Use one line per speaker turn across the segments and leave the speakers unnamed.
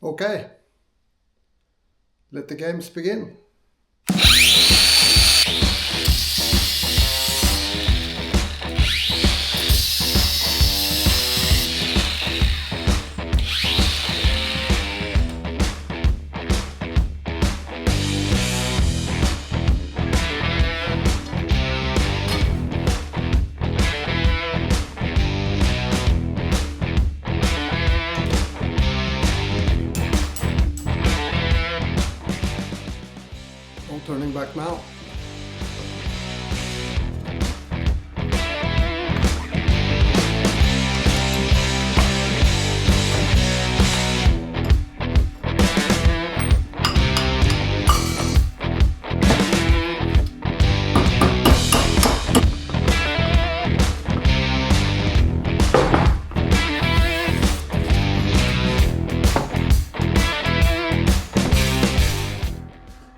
Okay, let the games begin. No turning back now.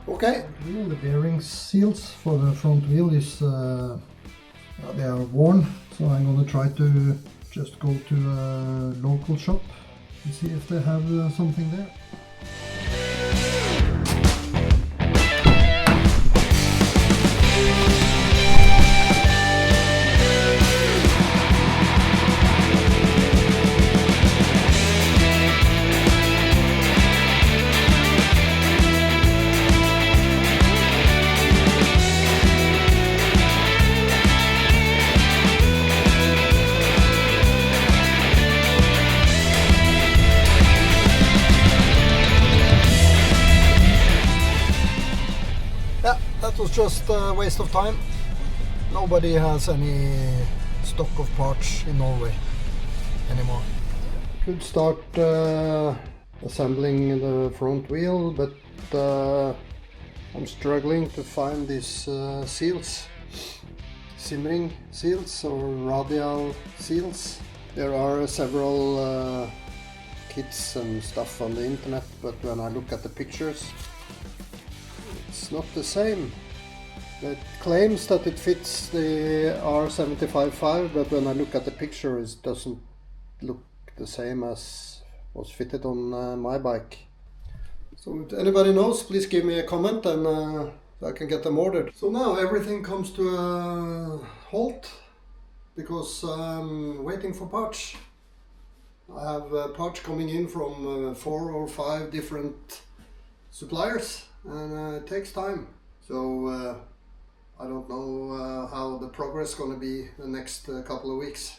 Okay. The bearing seals for the front wheel is they are worn, so I'm gonna try to just go to a local shop and see if they have something there. That was just a waste of time. Nobody has any stock of parts in Norway anymore. Could start assembling the front wheel, but I'm struggling to find these seals. Simmering seals or radial seals. There are several kits and stuff on the internet, but when I look at the pictures, it's not the same. It claims that it fits the R75, but when I look at the picture, it doesn't look the same as was fitted on my bike. So if anybody knows, please give me a comment and I can get them ordered. So now everything comes to a halt because I'm waiting for parts. I have parts coming in from 4 or 5 different suppliers, and it takes time. So I don't know how the progress is going to be the next couple of weeks.